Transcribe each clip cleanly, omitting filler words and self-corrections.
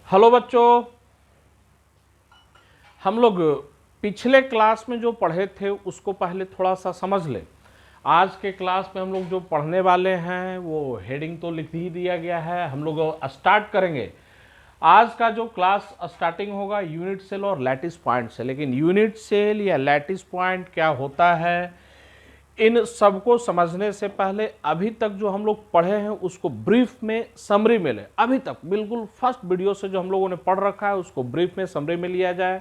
Hello बच्चों, हम लोग पिछले क्लास में जो पढ़े थे उसको पहले थोड़ा सा समझ लें। आज के क्लास में हम लोग जो पढ़ने वाले हैं वो हेडिंग तो लिख ही दिया गया है, हम लोग स्टार्ट करेंगे। आज का जो क्लास स्टार्टिंग होगा यूनिट सेल और लैटिस पॉइंट से। लेकिन यूनिट सेल या लैटिस पॉइंट क्या होता है, इन सबको समझने से पहले अभी तक जो हम लोग पढ़े हैं उसको ब्रीफ में समरी में ले। अभी तक बिल्कुल फर्स्ट वीडियो से जो हम लोगों ने पढ़ रखा है उसको ब्रीफ में समरी में लिया जाए।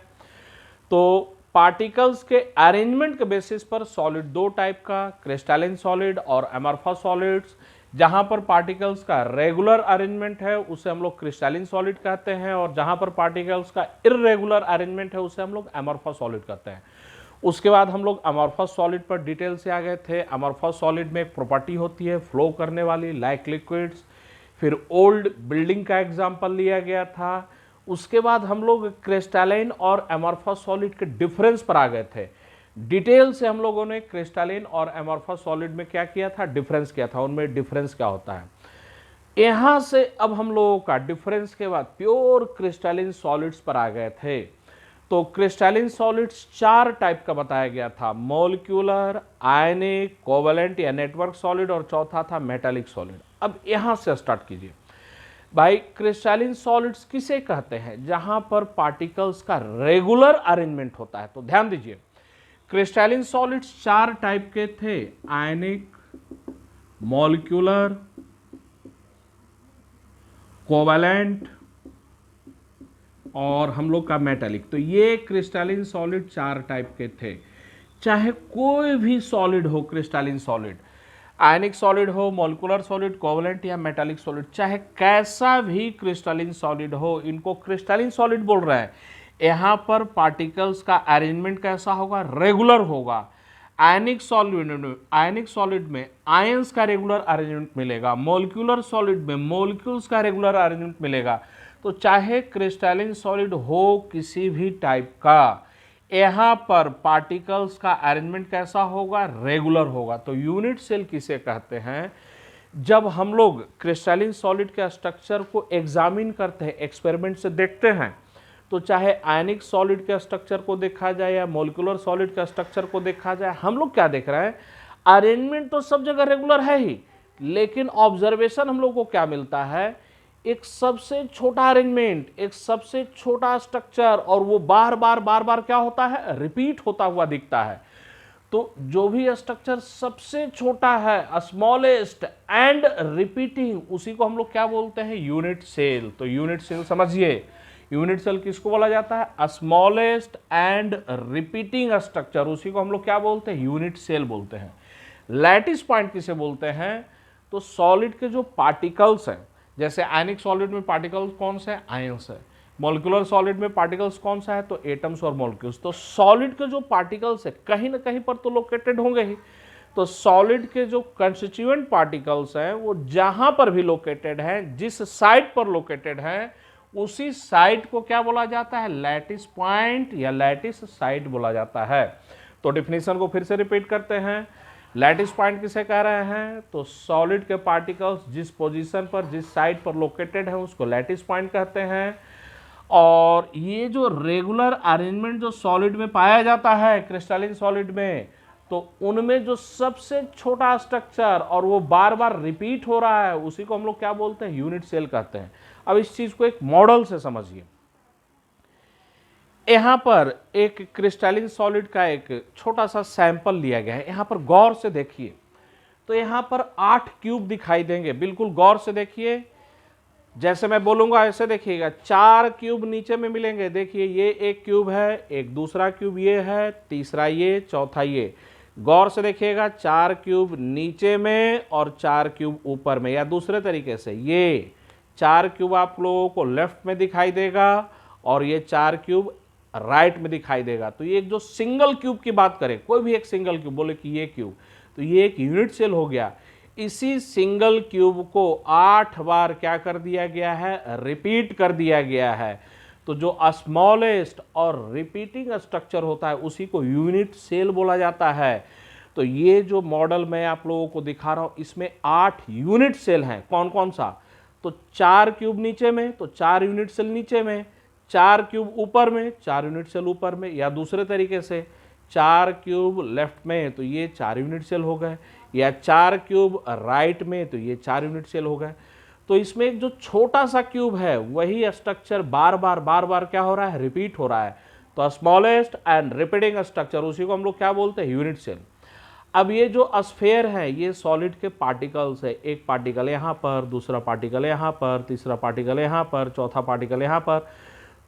तो पार्टिकल्स के अरेंजमेंट के बेसिस पर सॉलिड दो टाइप का, क्रिस्टलाइन सॉलिड और एमॉर्फस सॉलिड्स। जहां पर पार्टिकल्स का रेगुलर अरेंजमेंट है उसे हम लोग क्रिस्टलाइन सॉलिड कहते हैं, और जहां पर पार्टिकल्स का इर्रेगुलर अरेंजमेंट है उसे हम लोग एमॉर्फस सॉलिड कहते हैं। उसके बाद हम लोग अमॉर्फस सॉलिड पर डिटेल से आ गए थे। अमॉर्फस सॉलिड में एक प्रॉपर्टी होती है फ्लो करने वाली, लाइक लिक्विड्स। फिर ओल्ड बिल्डिंग का एग्जांपल लिया गया था। उसके बाद हम लोग क्रिस्टलाइन और अमॉर्फस सॉलिड के डिफरेंस पर आ गए थे। डिटेल से हम लोगों ने क्रिस्टलाइन और अमॉर्फस सॉलिड में क्या किया था, डिफरेंस किया था, उनमें डिफरेंस क्या होता है। यहां से अब हम लोगों का डिफरेंस के बाद प्योर क्रिस्टलाइन सॉलिड्स पर आ गए थे। तो क्रिस्टलाइन सॉलिड्स चार टाइप का बताया गया था, मॉलिक्यूलर, आयनिक, कोवेलेंट या नेटवर्क सॉलिड, और चौथा था मेटालिक सॉलिड। अब यहां से स्टार्ट कीजिए भाई। क्रिस्टलाइन सॉलिड्स किसे कहते हैं, जहां पर पार्टिकल्स का रेगुलर अरेंजमेंट होता है। तो ध्यान दीजिए, क्रिस्टलाइन सॉलिड्स चार टाइप के थे, आयनिक, मॉलिक्यूलर, कोवेलेंट और हम लोग का मेटालिक। तो ये क्रिस्टलाइन सॉलिड चार टाइप के थे। चाहे कोई भी सॉलिड हो, क्रिस्टलाइन सॉलिड, आयनिक सॉलिड हो, मॉलिक्यूलर सॉलिड, कोवेलेंट या मेटालिक सॉलिड, चाहे कैसा भी क्रिस्टलाइन सॉलिड हो, इनको क्रिस्टलाइन सॉलिड बोल रहे हैं। यहां पर पार्टिकल्स का अरेंजमेंट कैसा होगा, रेगुलर होगा। आयनिक सॉलिड में आयंस का रेगुलर अरेंजमेंट मिलेगा, मॉलिक्यूलर सॉलिड में मॉलिक्यूल्स का रेगुलर अरेंजमेंट मिलेगा। तो चाहे क्रिस्टलाइन सॉलिड हो किसी भी टाइप का, यहां पर पार्टिकल्स का अरेंजमेंट कैसा होगा, रेगुलर होगा। तो यूनिट सेल किसे कहते हैं, जब हम लोग क्रिस्टलाइन सॉलिड के स्ट्रक्चर को एग्जामिन करते हैं, एक्सपेरिमेंट से देखते हैं, तो चाहे आयनिक सॉलिड के स्ट्रक्चर को देखा जाए या मॉलिक्यूलर सॉलिड के स्ट्रक्चर को देखा जाए, हम लोग क्या देख रहे हैं, अरेंजमेंट तो सब जगह रेगुलर है ही, लेकिन ऑब्जर्वेशन हम लोग को क्या मिलता है, एक सबसे छोटा अरेंजमेंट, एक सबसे छोटा स्ट्रक्चर, और वो बार बार क्या होता है, रिपीट होता हुआ दिखता है। तो जो भी स्ट्रक्चर सबसे छोटा है, स्मॉलेस्ट एंड रिपीटिंग, उसी को हम लोग क्या बोलते हैं, यूनिट सेल। तो यूनिट सेल समझिए, यूनिट सेल किसको बोला जाता है, स्मॉलेस्ट एंड रिपीटिंग स्ट्रक्चर, उसी को हम लोग क्या बोलते हैं, यूनिट सेल बोलते हैं। लैटिस पॉइंट किसे बोलते हैं, तो सॉलिड के जो पार्टिकल्स हैं, जैसे आयनिक सॉलिड में पार्टिकल्स कौन से हैं, आयंस है। मॉलिक्यूलर सॉलिड में पार्टिकल्स कौन सा है, तो एटम्स और मॉलिक्यूल्स। तो सॉलिड के जो पार्टिकल्स है कहीं ना कहीं पर तो लोकेटेड होंगे ही। तो सॉलिड के जो कंस्टिट्यूएंट पार्टिकल्स हैं वो जहां पर भी लोकेटेड हैं, जिस साइट पर लोकेटेड हैं, उसी साइट को क्या बोला जाता है, लैटिस पॉइंट या लैटिस साइट बोला जाता है। तो डिफिनीशन को फिर से रिपीट करते हैं। लैटिस पॉइंट किसे कह रहे हैं, तो सॉलिड के पार्टिकल्स जिस पोजीशन पर, जिस साइट पर लोकेटेड है, उसको लैटिस पॉइंट कहते हैं। और ये जो रेगुलर अरेंजमेंट जो सॉलिड में पाया जाता है, क्रिस्टलाइन सॉलिड में, तो उनमें जो सबसे छोटा स्ट्रक्चर और वो बार बार रिपीट हो रहा है, उसी को हम लोग क्या बोलते हैं, यूनिट सेल कहते हैं। अब इस चीज को एक मॉडल से समझिए। यहां पर एक क्रिस्टलाइन सॉलिड का एक छोटा सा सैंपल लिया गया है, यहां पर गौर से देखिए। तो यहां पर 8 क्यूब दिखाई देंगे, बिल्कुल गौर से देखिए। जैसे मैं बोलूंगा ऐसे देखिएगा, 4 क्यूब नीचे में मिलेंगे। देखिए ये एक क्यूब है, एक दूसरा क्यूब ये है, तीसरा ये, चौथा ये। गौर से देखिएगा, 4 क्यूब नीचे में और 4 क्यूब ऊपर में, या दूसरे तरीके से ये 4 क्यूब आप लोगों को लेफ्ट में दिखाई देगा और ये 4 क्यूब राइट में दिखाई देगा। तो ये एक जो सिंगल क्यूब की बात करें, कोई भी एक सिंगल क्यूब बोले कि ये क्यूब, तो ये एक यूनिट सेल हो गया। इसी सिंगल क्यूब को 8 बार क्या कर दिया गया है, रिपीट कर दिया गया है। तो जो स्मॉलेस्ट और रिपीटिंग स्ट्रक्चर होता है उसी को यूनिट सेल बोला जाता है। तो ये जो मॉडल मैं आप लोगों को दिखा रहा हूं, इसमें 8 यूनिट सेल हैं। कौन कौन सा, तो 4 क्यूब नीचे में तो 4 यूनिट सेल नीचे में, 4 क्यूब ऊपर में 4 यूनिट सेल ऊपर में, या दूसरे तरीके से 4 क्यूब लेफ्ट में तो ये 4 यूनिट सेल हो गए, या 4 क्यूब राइट में तो ये 4 यूनिट सेल हो गए। तो इसमें एक जो छोटा सा क्यूब है वही स्ट्रक्चर बार बार क्या हो रहा है, रिपीट हो रहा है। तो स्मॉलेस्ट एंड रिपीटिंग स्ट्रक्चर, उसी को हम लोग क्या बोलते हैं, यूनिट सेल। अब ये जो स्फेयर है ये सॉलिड के पार्टिकल्स है, एक पार्टिकल यहाँ पर, दूसरा पार्टिकल यहाँ पर, तीसरा पार्टिकल यहाँ पर, चौथा पार्टिकल यहाँ पर।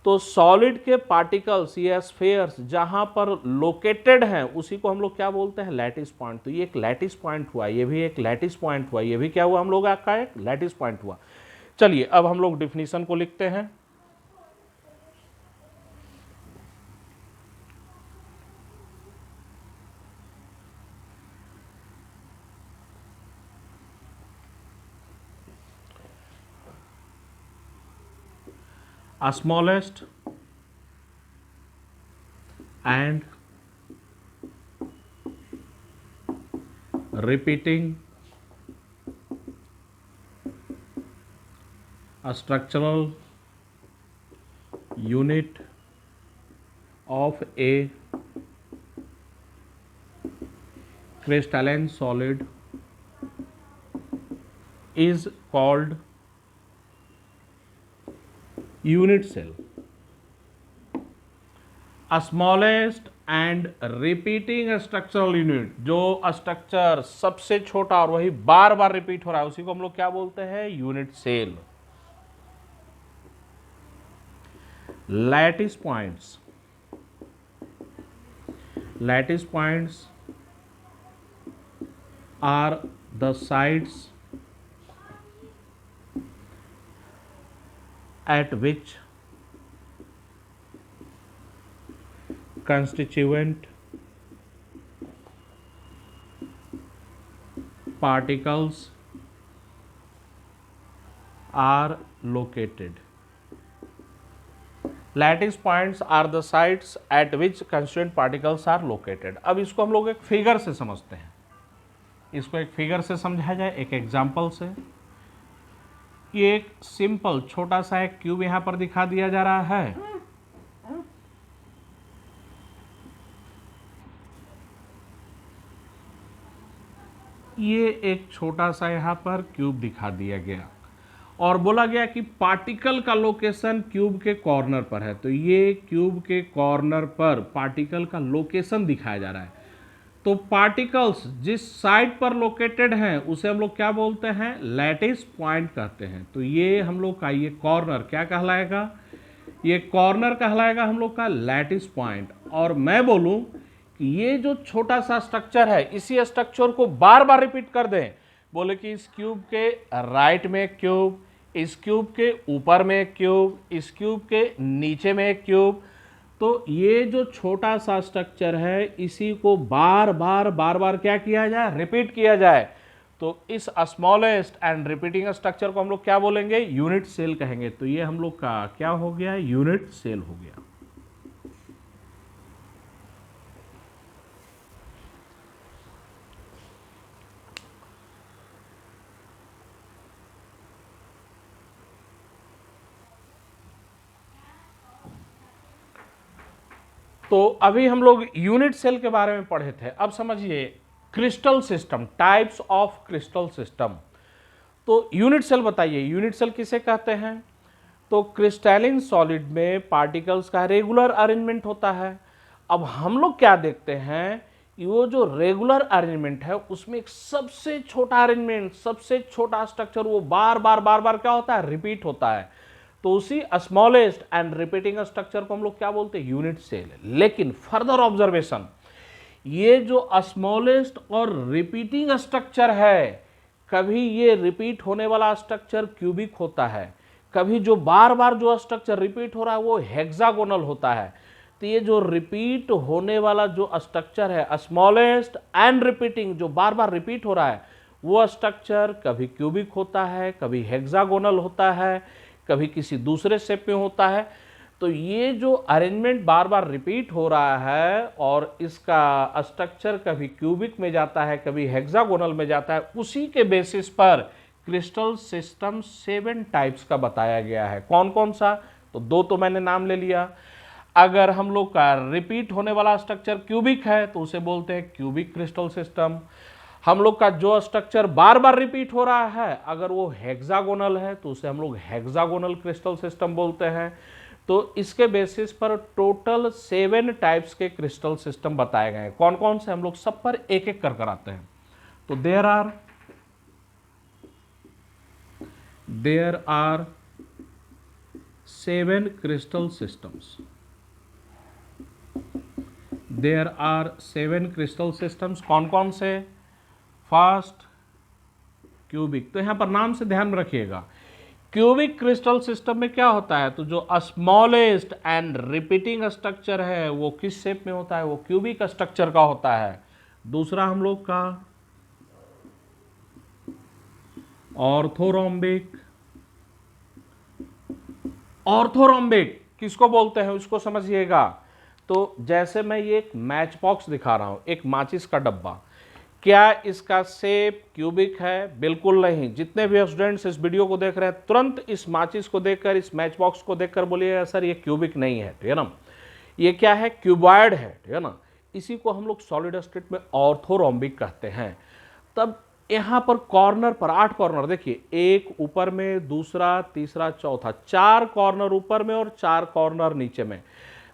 तो सॉलिड के पार्टिकल्स, ये स्फेयर्स जहाँ पर लोकेटेड हैं उसी को हम लोग क्या बोलते हैं, लैटिस पॉइंट। तो ये एक लैटिस पॉइंट हुआ, ये भी एक लैटिस पॉइंट हुआ, ये भी क्या हुआ हम लोग का एक लैटिस पॉइंट हुआ। चलिए अब हम लोग डिफिनीशन को लिखते हैं। Smallest and repeating a structural unit of a crystalline solid is called unit cell. Smallest and repeating structural unit, जो स्ट्रक्चर सबसे छोटा और वही बार बार रिपीट हो रहा है उसी को हम लोग क्या बोलते हैं, unit cell. Lattice points, lattice points are the sites at which constituent particles are located. Lattice points are the sites at which constituent particles are located. अब इसको हम लोग एक फिगर से समझते हैं, इसको एक फिगर से समझा जाए, एक एग्जाम्पल से। ये एक सिंपल छोटा सा एक क्यूब यहां पर दिखा दिया जा रहा है। ये एक छोटा सा यहां पर क्यूब दिखा दिया गया और बोला गया कि पार्टिकल का लोकेशन क्यूब के कॉर्नर पर है। तो ये क्यूब के कॉर्नर पर पार्टिकल का लोकेशन दिखाया जा रहा है। तो पार्टिकल्स जिस साइड पर लोकेटेड हैं उसे हम लोग क्या बोलते हैं, लैटिस पॉइंट कहते हैं। तो ये हम लोग का ये कॉर्नर क्या कहलाएगा, ये कॉर्नर कहलाएगा हम लोग का लैटिस पॉइंट। और मैं बोलूं कि ये जो छोटा सा स्ट्रक्चर है इसी स्ट्रक्चर को बार बार रिपीट कर दें, बोले कि इस क्यूब के राइट में एक क्यूब, इस क्यूब के ऊपर में एक क्यूब, इस क्यूब के नीचे में एक क्यूब। तो ये जो छोटा सा स्ट्रक्चर है इसी को बार बार क्या किया जाए, रिपीट किया जाए। तो इस स्मॉलेस्ट एंड रिपीटिंग स्ट्रक्चर को हम लोग क्या बोलेंगे, यूनिट सेल कहेंगे। तो ये हम लोग का क्या हो गया, यूनिट सेल हो गया। तो अभी हम लोग यूनिट सेल के बारे में पढ़े थे। अब समझिए crystal system, types of crystal system. तो यूनिट सेल बताइए, यूनिट सेल किसे कहते हैं। तो क्रिस्टलिन सॉलिड में पार्टिकल्स का रेगुलर अरेंजमेंट होता है। अब हम लोग क्या देखते हैं, वो जो रेगुलर अरेंजमेंट है उसमें एक सबसे छोटा अरेंजमेंट, सबसे छोटा स्ट्रक्चर वो बार बार क्या होता है, रिपीट होता है। तो उसी स्मॉलेस्ट एंड रिपीटिंग स्ट्रक्चर को हम लोग क्या बोलते हैं, यूनिट सेल। लेकिन फर्दर ऑब्जर्वेशन, ये जो स्मॉलेस्ट और रिपीटिंग स्ट्रक्चर है, कभी ये रिपीट होने वाला स्ट्रक्चर क्यूबिक होता है, कभी जो बार बार जो स्ट्रक्चर रिपीट हो रहा है वो हेक्सागोनल होता है। तो ये जो रिपीट होने वाला जो स्ट्रक्चर है, स्मॉलेस्ट एंड रिपीटिंग, जो बार बार रिपीट हो रहा है वो स्ट्रक्चर कभी क्यूबिक होता है, कभी हेक्सागोनल होता है, कभी किसी दूसरे शेप में होता है। तो ये जो अरेंजमेंट बार बार रिपीट हो रहा है और इसका स्ट्रक्चर कभी क्यूबिक में जाता है, कभी हेक्सागोनल में जाता है, उसी के बेसिस पर क्रिस्टल सिस्टम 7 टाइप्स का बताया गया है। कौन कौन सा? तो दो तो मैंने नाम ले लिया। अगर हम लोग का रिपीट होने वाला स्ट्रक्चर क्यूबिक है तो उसे बोलते हैं क्यूबिक क्रिस्टल सिस्टम। हम लोग का जो स्ट्रक्चर बार बार रिपीट हो रहा है अगर वो हेक्सागोनल है तो उसे हम लोग हेक्सागोनल क्रिस्टल सिस्टम बोलते हैं। तो इसके बेसिस पर टोटल 7 टाइप्स के क्रिस्टल सिस्टम बताए गए हैं। कौन कौन से? हम लोग सब पर एक एक कर आते हैं। तो there are 7 crystal systems. There are 7 crystal systems. कौन कौन से? First cubic. तो यहां पर नाम से ध्यान रखिएगा, क्यूबिक क्रिस्टल सिस्टम में क्या होता है? तो जो स्मॉलेस्ट एंड रिपीटिंग स्ट्रक्चर है वो किस शेप में होता है? वो क्यूबिक स्ट्रक्चर का होता है। दूसरा हम लोग का ऑर्थोरोम्बिक। ऑर्थोरोम्बिक किसको बोलते हैं उसको समझिएगा। तो जैसे मैं ये एक मैच बॉक्स दिखा रहा हूं, एक माचिस का डब्बा, क्या इसका शेप क्यूबिक है? बिल्कुल नहीं। जितने भी स्टूडेंट्स इस वीडियो को देख रहे हैं तुरंत इस माचिस को देखकर, इस मैच बॉक्स को देखकर बोलिएगा सर ये क्यूबिक नहीं है, ठीक है ना। ये क्या है? क्यूबॉइड है, ठीक है ना। इसी को हम लोग सॉलिड स्टेट में ऑर्थोरोम्बिक कहते हैं। तब यहां पर कॉर्नर पर 8 कॉर्नर देखिए, एक ऊपर में, दूसरा, तीसरा, चौथा, 4 कॉर्नर ऊपर में और 4 कॉर्नर नीचे में।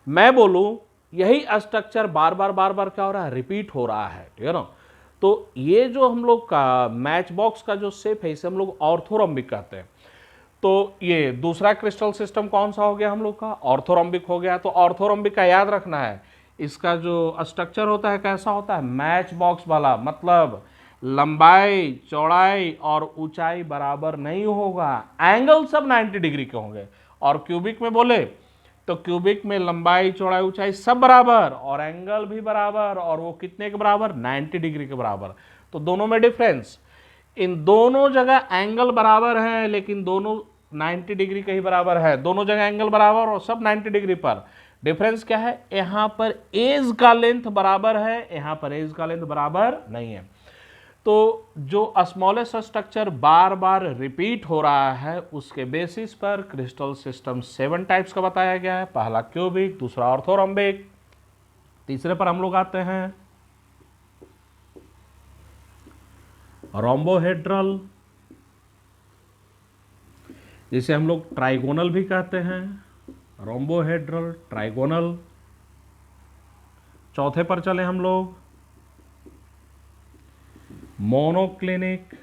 मैं बोलूं यही स्ट्रक्चर बार बार क्या हो रहा है? रिपीट हो रहा है, ठीक है ना। तो ये जो हम लोग का मैच बॉक्स का जो शेप है इसे हम लोग ऑर्थोरोम्बिक कहते हैं। तो ये दूसरा क्रिस्टल सिस्टम कौन सा हो गया हम लोग का? ऑर्थोरोम्बिक हो गया। तो ऑर्थोरोम्बिक का याद रखना है, इसका जो स्ट्रक्चर होता है कैसा होता है? मैच बॉक्स वाला, मतलब लंबाई, चौड़ाई और ऊंचाई बराबर नहीं होगा, एंगल सब 90 डिग्री के होंगे। और क्यूबिक में बोले तो क्यूबिक में लंबाई, चौड़ाई, ऊंचाई सब बराबर और एंगल भी बराबर, और वो कितने के बराबर? 90 डिग्री के बराबर। तो दोनों में डिफरेंस, इन दोनों जगह एंगल बराबर है लेकिन दोनों 90 डिग्री के ही बराबर है। दोनों जगह एंगल बराबर और सब 90 डिग्री पर। डिफरेंस क्या है? यहां पर एज का लेंथ बराबर है, यहां पर एज का लेंथ बराबर नहीं है। तो जो स्मॉलेस्ट स्ट्रक्चर बार बार रिपीट हो रहा है उसके बेसिस पर क्रिस्टल सिस्टम 7 टाइप्स का बताया गया है। पहला क्यूबिक, दूसरा ऑर्थोरोम्बिक, तीसरे पर हम लोग आते हैं रोम्बोहेड्रल, जिसे हम लोग ट्राइगोनल भी कहते हैं। Rhombohedral, trigonal. चौथे पर चले हम लोग मोनोक्लिनिक।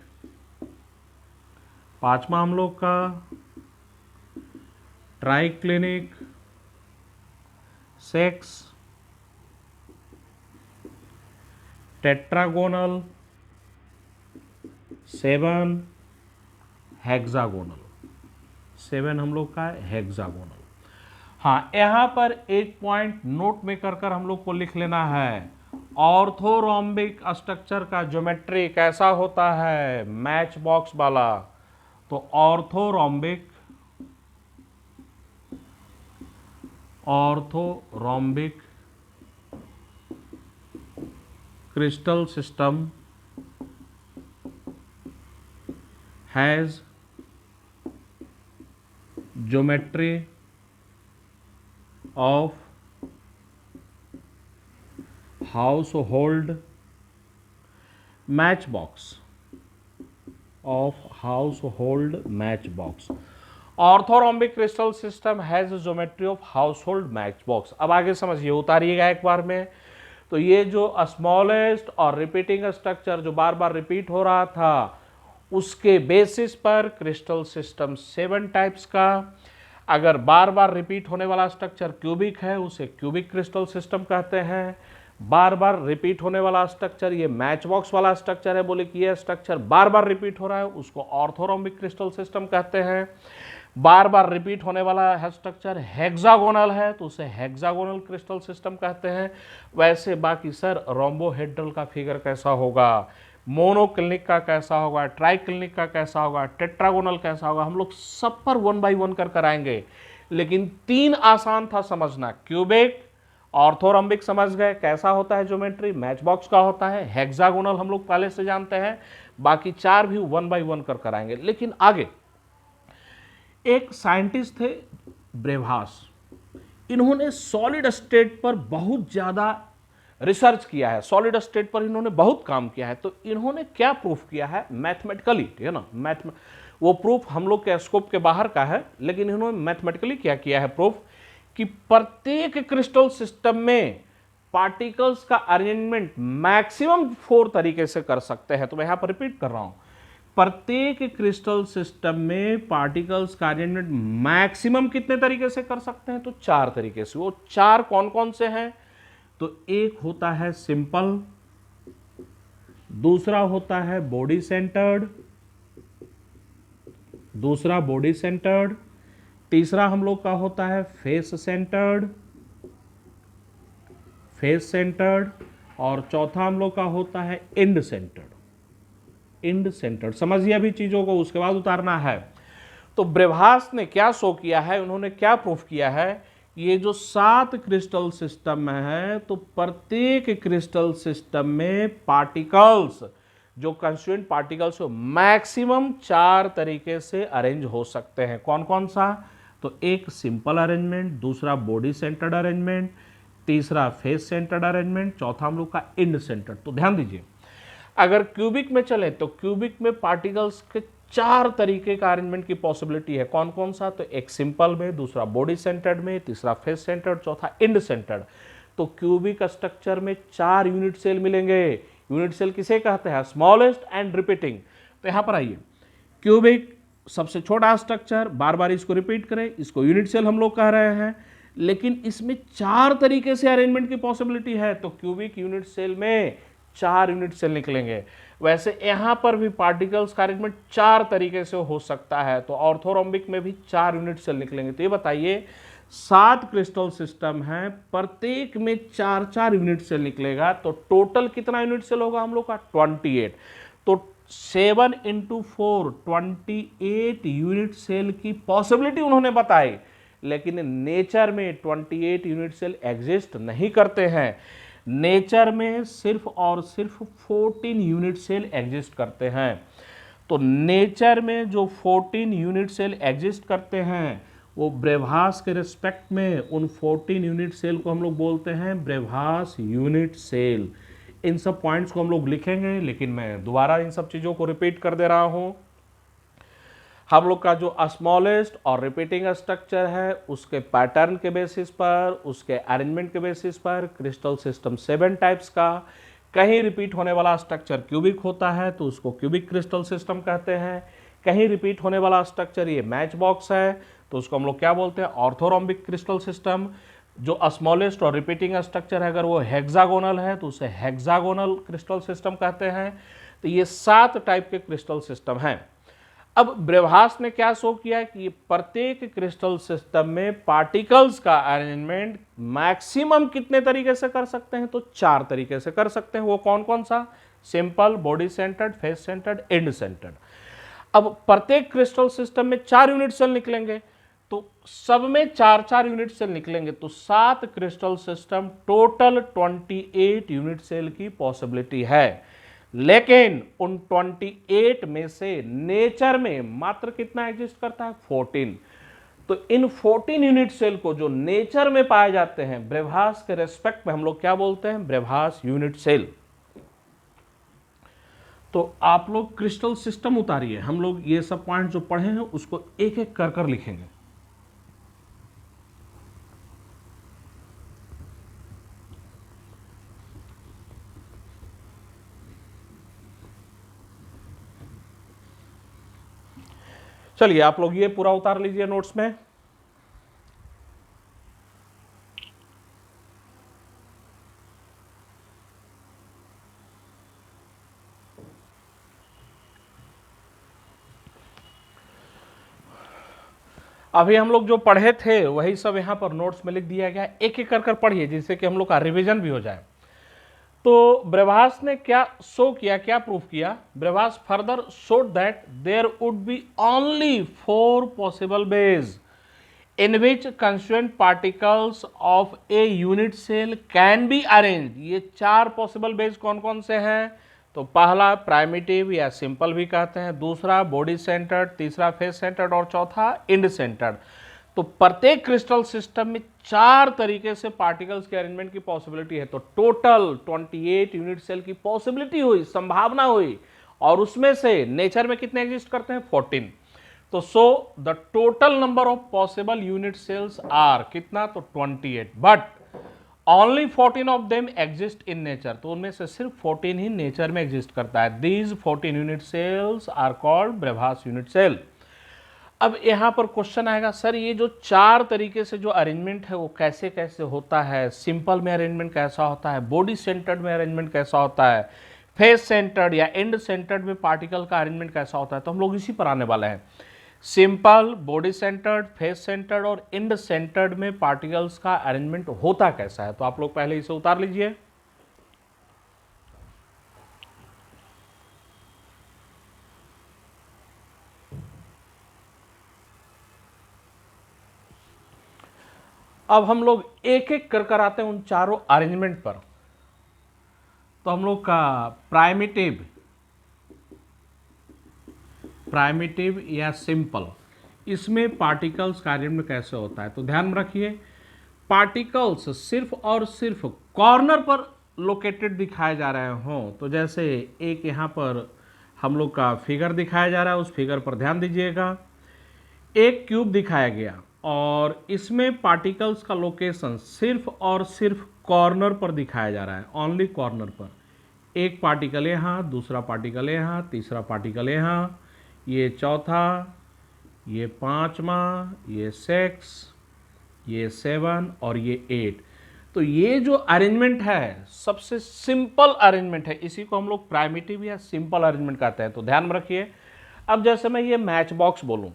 पांचवा हम लोग का ट्राइक्लिनिक, सेक्स, टेट्रागोनल, 7 हेक्सागोनल। 7 हम लोग का हेक्सागोनल। हाँ, यहां पर एक पॉइंट नोट में कर हम लोग को लिख लेना है, ऑर्थोरोम्बिक स्ट्रक्चर का ज्योमेट्री कैसा होता है? मैच बॉक्स वाला। तो orthorhombic crystal system has geometry of household matchbox, orthorhombic crystal system has geometry of household match box. अब आगे समझिए, उतारिएगा एक बार में। तो ये जो स्मॉलेस्ट और रिपीटिंग स्ट्रक्चर जो बार बार रिपीट हो रहा था उसके बेसिस पर क्रिस्टल सिस्टम 7 टाइप्स का। अगर बार बार रिपीट होने वाला स्ट्रक्चर क्यूबिक है उसे क्यूबिक क्रिस्टल सिस्टम कहते हैं। बार बार रिपीट होने वाला स्ट्रक्चर ये मैच बॉक्स वाला स्ट्रक्चर है, बोले कि ये स्ट्रक्चर बार बार रिपीट हो रहा है उसको ऑर्थोरोम्बिक क्रिस्टल सिस्टम कहते हैं। बार बार रिपीट होने वाला स्ट्रक्चर हेक्सागोनल है तो उसे हेक्सागोनल क्रिस्टल सिस्टम कहते हैं। वैसे बाकी सर रोम्बोहेड्रल का फिगर कैसा होगा, मोनोक्लिनिक का कैसा होगा, ट्राइक्लिनिक का कैसा होगा, टेट्रागोनल कैसा होगा, हम लोग सब पर 1 बाय 1 कर आएंगे। लेकिन 3 आसान था समझना, क्यूबिक, ऑर्थोरोम्बिक समझ गए कैसा होता है ज्योमेट्री, मैच बॉक्स का होता है, हेक्सागोनल हम लोग पहले से जानते हैं, बाकी 4 भी 1 बाई 1 कर कराएंगे। लेकिन आगे एक साइंटिस्ट थे ब्रेभास, इन्होंने सॉलिड स्टेट पर बहुत ज़्यादा रिसर्च किया है, सॉलिड स्टेट पर इन्होंने बहुत काम किया है। तो इन्होंने क्या प्रूफ किया है मैथमेटिकली, है ना, वो प्रूफ हम लोग के स्कोप के बाहर का है, लेकिन इन्होंने मैथमेटिकली क्या किया है प्रूफ कि प्रत्येक क्रिस्टल सिस्टम में पार्टिकल्स का अरेंजमेंट मैक्सिमम 4 तरीके से कर सकते हैं। तो मैं यहां पर रिपीट कर रहा हूं, प्रत्येक क्रिस्टल सिस्टम में पार्टिकल्स का अरेंजमेंट मैक्सिमम कितने तरीके से कर सकते हैं? तो 4 तरीके से। वो 4 कौन कौन से हैं? तो एक होता है सिंपल, दूसरा होता है बॉडी सेंटर्ड, तीसरा हम लोग का होता है फेस सेंटर्ड, और चौथा हम लोग का होता है एंड सेंटर्ड। समझिए अभी चीजों को, उसके बाद उतारना है। तो ब्रेभास ने क्या शो किया है, उन्होंने क्या प्रूफ किया है, ये जो 7 क्रिस्टल सिस्टम में है, तो प्रत्येक क्रिस्टल सिस्टम में पार्टिकल्स, जो कंस्टिट्यूएंट पार्टिकल्स, मैक्सिमम 4 तरीके से अरेंज हो सकते हैं। कौन कौन सा? तो एक सिंपल अरेंजमेंट, दूसरा बॉडी सेंटर्ड अरेंजमेंट, तीसरा फेस सेंटर्ड अरेंजमेंट, चौथा हम लोग का एंड सेंटर्ड। तो ध्यान दीजिए, अगर क्यूबिक में चले तो क्यूबिक में पार्टिकल्स के 4 तरीके का अरेंजमेंट की पॉसिबिलिटी है। कौन कौन सा? तो एक सिंपल में, दूसरा बॉडी सेंटर्ड में, तीसरा फेस सेंटर्ड, चौथा एंड सेंटर्ड। तो क्यूबिक स्ट्रक्चर में 4 यूनिट सेल मिलेंगे। यूनिट सेल किसे कहते हैं? Smallest and repeating. तो यहां पर आइए, क्यूबिक सबसे छोटा स्ट्रक्चर, बार बार इसको रिपीट करें, इसको यूनिट सेल हम लोग कह रहे हैं, लेकिन इसमें 4 तरीके से अरेंजमेंट की पॉसिबिलिटी है। तो क्यूबिक यूनिट सेल में 4 यूनिट सेल निकलेंगे। वैसे यहां पर भी पार्टिकल्स का अरेंजमेंट 4 तरीके से हो सकता है, तो ऑर्थोरोम्बिक में भी 4 यूनिट सेल निकलेंगे। तो ये बताइए, 7 क्रिस्टल सिस्टम है, प्रत्येक में 4-4 यूनिट सेल निकलेगा, तो टोटल कितना यूनिट सेल होगा हम लोग का? 28। तो 7 × 4 28 यूनिट सेल की पॉसिबिलिटी उन्होंने बताई, लेकिन नेचर में 28 यूनिट सेल एग्जिस्ट नहीं करते हैं। नेचर में सिर्फ और सिर्फ 14 यूनिट सेल एग्जिस्ट करते हैं। तो नेचर में जो 14 यूनिट सेल एग्जिस्ट करते हैं, वो ब्रेभास के रिस्पेक्ट में उन 14 यूनिट सेल को हम लोग बोलते हैं ब्रेभास यूनिट सेल। इन सब पॉइंट्स को हम लोग लिखेंगे, लेकिन मैं दोबारा इन सब चीज़ों को रिपीट कर दे रहा हूँ। हम लोग का जो स्मॉलेस्ट और रिपीटिंग स्ट्रक्चर है, उसके पैटर्न के बेसिस पर, उसके अरेंजमेंट के बेसिस पर क्रिस्टल सिस्टम 7 टाइप्स का। कहीं रिपीट होने वाला स्ट्रक्चर क्यूबिक होता है, तो उसको क्यूबिक क्रिस्टल सिस्टम कहते हैं। कहीं रिपीट होने वाला स्ट्रक्चर ये मैच बॉक्स है, तो उसको हम लोग क्या बोलते हैं? Orthorhombic crystal system. जो स्मॉलेस्ट और रिपीटिंग स्ट्रक्चर है, अगर वो हेक्सागोनल है, तो उसे हेक्सागोनल क्रिस्टल सिस्टम कहते हैं। तो ये 7 टाइप के क्रिस्टल सिस्टम हैं। अब ब्रेभास ने क्या शो किया कि प्रत्येक क्रिस्टल सिस्टम में पार्टिकल्स का अरेंजमेंट मैक्सिमम कितने तरीके से कर सकते हैं? तो 4 तरीके से कर सकते हैं। वो कौन कौन सा? Simple, body centred, face centred, and centred. अब प्रत्येक क्रिस्टल सिस्टम में 4 यूनिट सेल निकलेंगे, तो सब में 4-4 यूनिट सेल निकलेंगे, तो 7 crystal system, total 28 unit cell की पॉसिबिलिटी है। लेकिन उन 28 में से नेचर में मात्र कितना एग्जिस्ट करता है? 14। तो इन 14 यूनिट सेल को जो नेचर में पाए जाते हैं, ब्रेभास के रेस्पेक्ट में हम लोग क्या बोलते हैं? ब्रेभास यूनिट सेल। तो आप लोग क्रिस्टल सिस्टम उतारिए, हम लोग ये सब पॉइंट जो पढ़े हैं उसको एक एक कर कर लिखेंगे। चलिए आप लोग ये पूरा उतार लीजिए नोट्स में। अभी हम लोग जो पढ़े थे वही सब यहाँ पर नोट्स में लिख दिया गया है, एक एक कर कर पढ़िए, जिससे कि हम लोग का रिवीजन भी हो जाए। तो ब्रेभास ने क्या शो किया, क्या प्रूफ किया? Bravais further showed that there would be only 4 possible ways in which constituent particles of a unit cell can be arranged। ये 4 पॉसिबल वेज कौन कौन से हैं? तो पहला प्राइमिटिव या सिंपल भी कहते हैं, दूसरा बॉडी सेंटर्ड, तीसरा फेस सेंटर्ड और चौथा इंड सेंटर्ड। तो प्रत्येक क्रिस्टल सिस्टम में 4 तरीके से पार्टिकल्स के अरेंजमेंट की पॉसिबिलिटी है। तो टोटल 28 यूनिट सेल की पॉसिबिलिटी हुई, संभावना हुई, और उसमें से नेचर में कितने एग्जिस्ट करते हैं? 14। तो so the total number of possible unit cells are कितना? तो 28, but only 14 of them exist in nature. तो उनमें से सिर्फ 14 ही नेचर में एग्जिस्ट करता है। These 14 unit cells are called Bravais unit cell. अब यहां पर क्वेश्चन आएगा, सर ये जो 4 तरीके से जो अरेंजमेंट है वो कैसे कैसे होता है? सिंपल में अरेंजमेंट कैसा होता है, बॉडी सेंटर्ड में अरेंजमेंट कैसा होता है, फेस सेंटर्ड या एंड सेंटर्ड में पार्टिकल का अरेंजमेंट कैसा होता है? तो हम लोग इसी पर आने वाले हैं। Simple, body centred, face centred और एंड सेंटर्ड में पार्टिकल्स का अरेंजमेंट होता कैसा है? तो आप लोग पहले इसे उतार लीजिए। अब हम लोग एक एक कर आते हैं उन चारों अरेंजमेंट पर। तो हम लोग का प्राइमिटिव या सिंपल, इसमें पार्टिकल्स का अरेंजमेंट कैसे होता है? तो ध्यान में रखिए, पार्टिकल्स सिर्फ और सिर्फ कॉर्नर पर लोकेटेड दिखाए जा रहे हों। तो जैसे एक यहाँ पर हम लोग का फिगर दिखाया जा रहा है, उस फिगर पर ध्यान दीजिएगा। एक क्यूब दिखाया गया और इसमें पार्टिकल्स का लोकेशन सिर्फ और सिर्फ कॉर्नर पर दिखाया जा रहा है, ओनली कॉर्नर पर। एक पार्टिकल यहाँ, दूसरा पार्टिकल यहाँ, तीसरा पार्टिकल यहाँ, ये चौथा, ये 5वां, ये 6, ये 7 और ये 8। तो ये जो अरेंजमेंट है सबसे सिंपल अरेंजमेंट है, इसी को हम लोग प्राइमिटिव या सिंपल अरेंजमेंट कहते हैं। तो ध्यान में रखिए, अब जैसे मैं ये मैच बॉक्स बोलूं,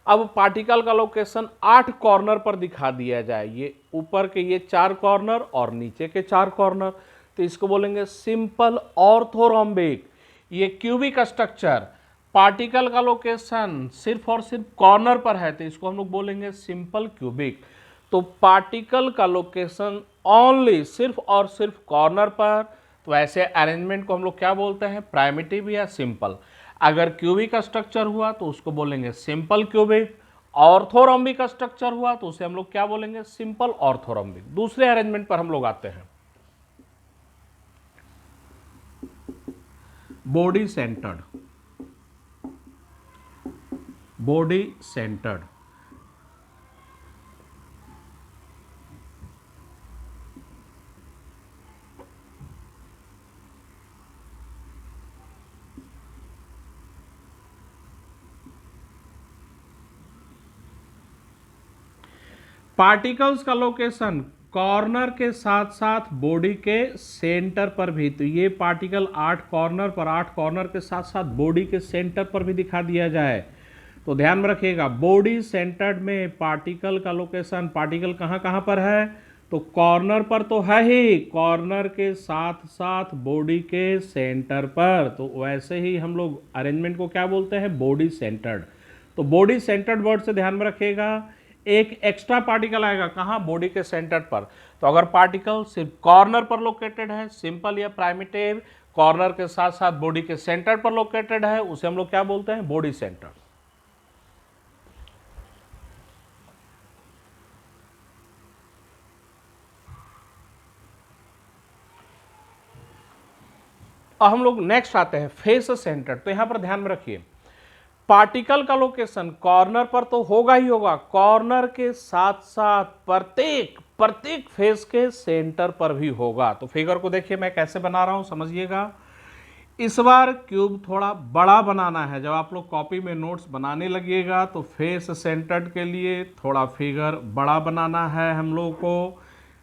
अब पार्टिकल का लोकेशन 8 कॉर्नर पर दिखा दिया जाए, ये ऊपर के ये 4 कॉर्नर और नीचे के 4 कॉर्नर, तो इसको बोलेंगे सिंपल ऑर्थोरोम्बिक। ये क्यूबिक स्ट्रक्चर, पार्टिकल का लोकेशन सिर्फ और सिर्फ कॉर्नर पर है, तो इसको हम लोग बोलेंगे सिंपल क्यूबिक। तो पार्टिकल का लोकेशन ओनली सिर्फ और सिर्फ कॉर्नर पर, तो ऐसे अरेंजमेंट को हम लोग क्या बोलते हैं? प्राइमिटिव या सिंपल। अगर क्यूबिक स्ट्रक्चर हुआ तो उसको बोलेंगे सिंपल क्यूबिक, ऑर्थोरोम्बिक स्ट्रक्चर हुआ तो उसे हम लोग क्या बोलेंगे? Simple orthorhombic. दूसरे अरेंजमेंट पर हम लोग आते हैं, body centred. Body centred, particles का लोकेशन कॉर्नर के साथ साथ बॉडी के सेंटर पर भी। तो ये पार्टिकल 8 कॉर्नर पर, 8 कॉर्नर के साथ साथ बॉडी के सेंटर पर भी दिखा दिया जाए। तो ध्यान में रखिएगा, बॉडी सेंटर्ड में पार्टिकल का लोकेशन, पार्टिकल कहाँ कहाँ पर है? तो कॉर्नर पर तो है ही, कॉर्नर के साथ साथ बॉडी के सेंटर पर। तो वैसे ही हम लोग अरेंजमेंट को क्या बोलते हैं? Body centred. तो बॉडी सेंटर्ड वर्ड से ध्यान में रखिएगा, एक एक्स्ट्रा पार्टिकल आएगा कहाँ? बॉडी के सेंटर पर। तो अगर पार्टिकल सिर्फ कॉर्नर पर लोकेटेड है, सिंपल या प्राइमिटिव, कॉर्नर के साथ साथ बॉडी के सेंटर पर लोकेटेड है, उसे हम लोग क्या बोलते हैं? Body centre. अब हम लोग नेक्स्ट आते हैं फेस सेंटर। तो यहां पर ध्यान में रखिए, पार्टिकल का लोकेशन कॉर्नर पर तो होगा ही होगा, कॉर्नर के साथ साथ प्रत्येक फेस के सेंटर पर भी होगा। तो फिगर को देखिए मैं कैसे बना रहा हूं, समझिएगा। इस बार क्यूब थोड़ा बड़ा बनाना है। जब आप लोग कॉपी में नोट्स बनाने लगिएगा तो फेस सेंटर्ड के लिए थोड़ा फिगर बड़ा बनाना है हम लोग को,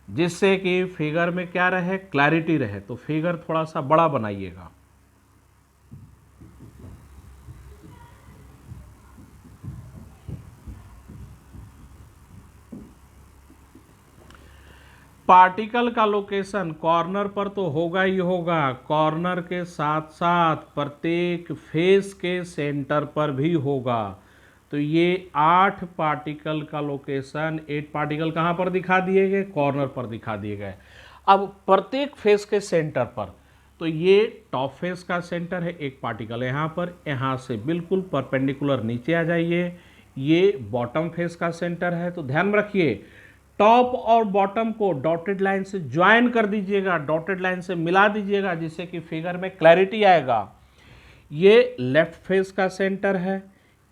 जिससे कि फिगर में क्या रहे? क्लैरिटी रहे। तो फिगर थोड़ा सा बड़ा बनाइएगा। पार्टिकल का लोकेशन कॉर्नर पर तो होगा ही होगा, कॉर्नर के साथ साथ प्रत्येक फेस के सेंटर पर भी होगा। तो ये 8 पार्टिकल का लोकेशन, 8 पार्टिकल कहाँ पर दिखा दिए गए? कॉर्नर पर दिखा दिए गए। अब प्रत्येक फेस के सेंटर पर, तो ये टॉप फेस का सेंटर है, एक पार्टिकल यहाँ पर, यहाँ से बिल्कुल परपेंडिकुलर नीचे आ जाइए, ये बॉटम फेस का सेंटर है। तो ध्यान रखिए टॉप और बॉटम को डॉटेड लाइन से ज्वाइन कर दीजिएगा, डॉटेड लाइन से मिला दीजिएगा, जिससे कि फिगर में क्लैरिटी आएगा। ये लेफ्ट फेस का सेंटर है,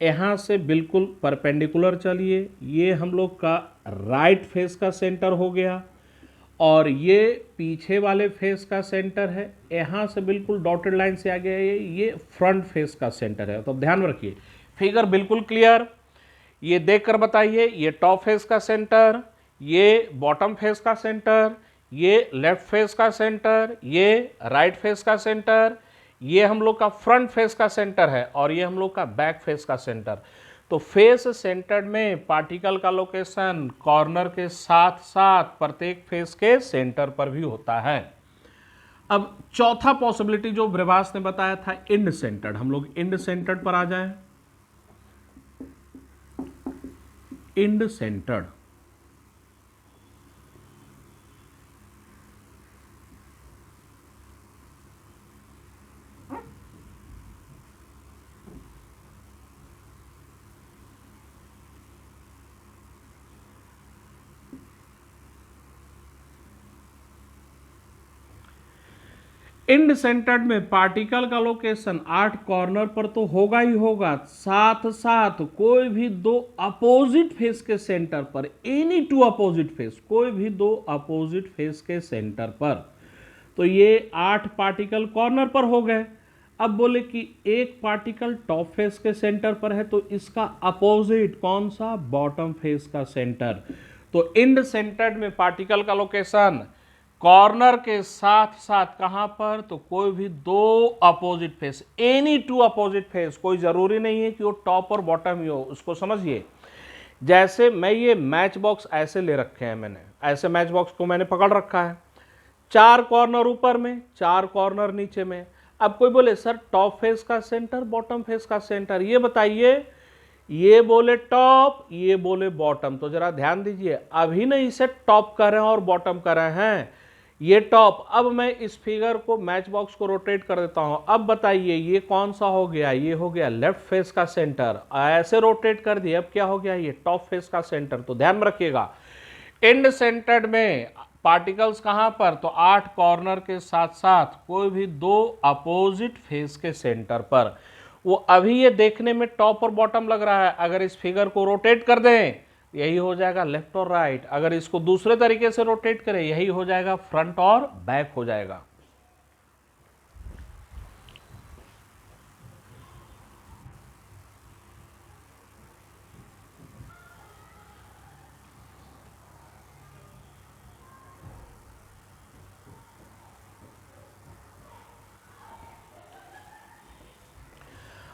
यहाँ से बिल्कुल परपेंडिकुलर चलिए, ये हम लोग का राइट फेस का सेंटर हो गया, और ये पीछे वाले फेस का सेंटर है, यहाँ से बिल्कुल डॉटेड लाइन से आ गया ये फ्रंट फेस का सेंटर है। तो ध्यान रखिए फिगर बिल्कुल क्लियर, ये देखकर बताइए, ये टॉप फेस का सेंटर, ये बॉटम फेस का सेंटर, ये लेफ्ट फेस का सेंटर, ये राइट फेस का सेंटर, ये हम लोग का फ्रंट फेस का सेंटर है, और ये हम लोग का बैक फेस का सेंटर। तो फेस सेंटर में पार्टिकल का लोकेशन कॉर्नर के साथ साथ प्रत्येक फेस के सेंटर पर भी होता है। अब चौथा पॉसिबिलिटी जो ब्रेवास ने बताया था इंड सेंटर्ड, हम लोग इंड सेंटर्ड पर आ जाएं। इंड सेंटर्ड इंड सेंटर्ड में पार्टिकल का लोकेशन 8 कॉर्नर पर तो होगा ही होगा, साथ साथ कोई भी दो अपोजिट फेस के सेंटर पर, एनी टू अपोजिट फेस, कोई भी दो अपोजिट फेस के सेंटर पर। तो ये 8 पार्टिकल कॉर्नर पर हो गए। अब बोले कि एक पार्टिकल टॉप फेस के सेंटर पर है, तो इसका अपोजिट कौन सा, बॉटम फेस का सेंटर। तो इंड सेंटर्ड में पार्टिकल का लोकेशन कॉर्नर के साथ साथ कहां पर, तो कोई भी दो opposite face, any two opposite face, कोई जरूरी नहीं है कि वो टॉप और बॉटम ही हो, उसको समझिए। जैसे मैं ये मैच बॉक्स ऐसे ले रखे हैं, मैंने ऐसे मैच बॉक्स को मैंने पकड़ रखा है, 4 कॉर्नर ऊपर में, 4 कॉर्नर नीचे में। अब कोई बोले सर टॉप फेस का सेंटर, बॉटम फेस का सेंटर, ये बताइए, ये बोले टॉप, ये बोले बॉटम। तो जरा ध्यान दीजिए, अभी नहीं इसे टॉप कर रहे हैं और बॉटम कर रहे हैं, ये टॉप। अब मैं इस फिगर को, मैच बॉक्स को रोटेट कर देता हूं। अब बताइए ये कौन सा हो गया, ये हो गया लेफ्ट फेस का सेंटर, ऐसे रोटेट कर दिया, अब क्या हो गया, ये टॉप फेस का सेंटर। तो ध्यान रखिएगा इंड सेंटर्ड में पार्टिकल्स कहां पर, तो 8 कॉर्नर के साथ साथ कोई भी दो अपोजिट फेस के सेंटर पर। वो अभी ये देखने में टॉप और बॉटम लग रहा है, अगर इस फिगर को रोटेट कर दें यही हो जाएगा लेफ्ट और राइट, अगर इसको दूसरे तरीके से रोटेट करें यही हो जाएगा फ्रंट और बैक हो जाएगा।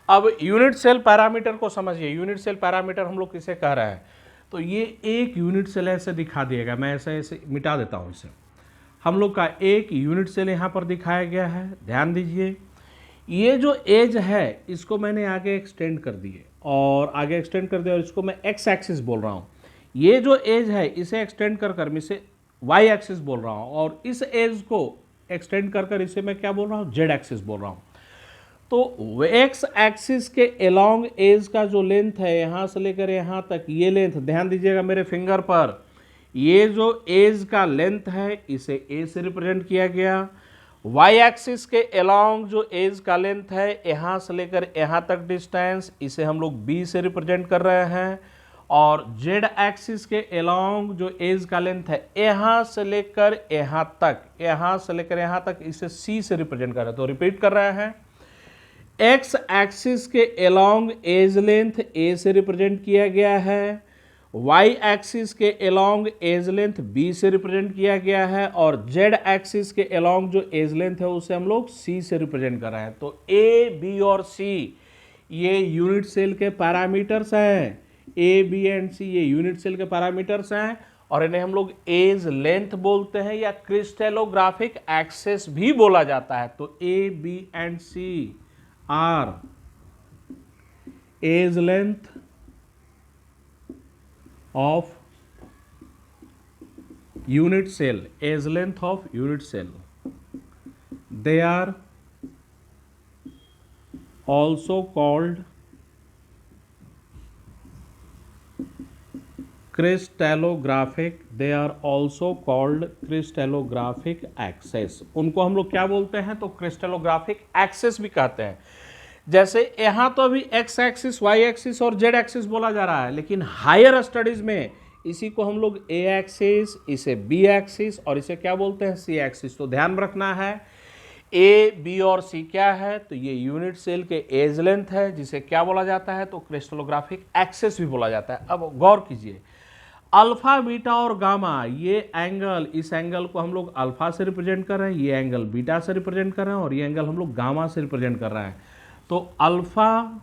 अब यूनिट सेल पैरामीटर को समझिए, यूनिट सेल पैरामीटर हम लोग किसे कह रहे हैं, तो ये एक यूनिट सेल ऐसे दिखा दिएगा, मैं ऐसे ऐसे मिटा देता हूं इसे। हम लोग का एक यूनिट सेल यहां पर दिखाया गया है, ध्यान दीजिए, ये जो एज है इसको मैंने आगे एक्सटेंड कर दिए, और आगे एक्सटेंड कर दिया, और इसको मैं एक्स एक्सिस बोल रहा हूँ। ये जो एज है इसे एक्सटेंड कर कर मैं इसे वाई एक्सिस बोल रहा हूँ, और इस एज को एक्सटेंड कर कर इसे मैं क्या बोल रहा हूँ, जेड एक्सिस बोल रहा हूँ। तो एक्स एक्सिस के अलोंग एज का जो लेंथ है यहाँ से लेकर यहाँ तक, ये लेंथ ध्यान दीजिएगा मेरे फिंगर पर, ये जो एज का लेंथ है इसे ए से रिप्रेजेंट किया गया। वाई एक्सिस के अलोंग जो एज का लेंथ है यहाँ से लेकर यहाँ तक डिस्टेंस, इसे हम लोग बी से रिप्रेजेंट कर रहे हैं। और जेड एक्सिस के अलोंग जो एज का लेंथ है यहाँ से लेकर यहाँ तक, यहाँ से लेकर यहाँ तक, इसे सी से रिप्रेजेंट कर रहे हैं। तो रिपीट कर रहे हैं, एक्स एक्सिस के अलोंग एज लेंथ ए से रिप्रेजेंट किया गया है, वाई एक्सिस के अलोंग एज लेंथ बी से रिप्रेजेंट किया गया है, और जेड एक्सिस के अलोंग जो एज लेंथ है उसे हम लोग सी से रिप्रेजेंट कर रहे हैं। तो ए बी और सी ये यूनिट सेल के पैरामीटर्स हैं, ए बी एंड सी ये यूनिट सेल के पैरामीटर्स हैं, और इन्हें हम लोग एज लेंथ बोलते हैं या क्रिस्टलोग्राफिक एक्सिस भी बोला जाता है। तो a b and c are edge length of unit cell, age length of unit cell, they are also called crystallographic, they are also called crystallographic axes. उनको हम लोग क्या बोलते हैं? तो क्रिस्टैलोग्राफिक एक्सेस भी कहते हैं। जैसे यहां तो अभी एक्स एक्सिस, वाई एक्सिस और जेड एक्सिस बोला जा रहा है, लेकिन हायर स्टडीज में इसी को हम लोग ए एक्सिस, इसे बी एक्सिस और इसे क्या बोलते हैं? सी एक्सिस। तो ध्यान रखना है, ए, बी और सी क्या है? तो ये यूनिट सेल के एज लेंथ है, जिसे क्या बोला जाता है? तो क्रिस्टलोग्राफिक एक्सेस भी बोला जाता है। अब गौर कीजिए, अल्फा, बीटा और गामा, ये एंगल, इस एंगल को हम लोग अल्फा से रिप्रेजेंट कर रहे हैं, ये एंगल बीटा से रिप्रेजेंट कर रहे हैं और ये एंगल हम लोग गामा से रिप्रेजेंट कर रहे हैं। तो alpha,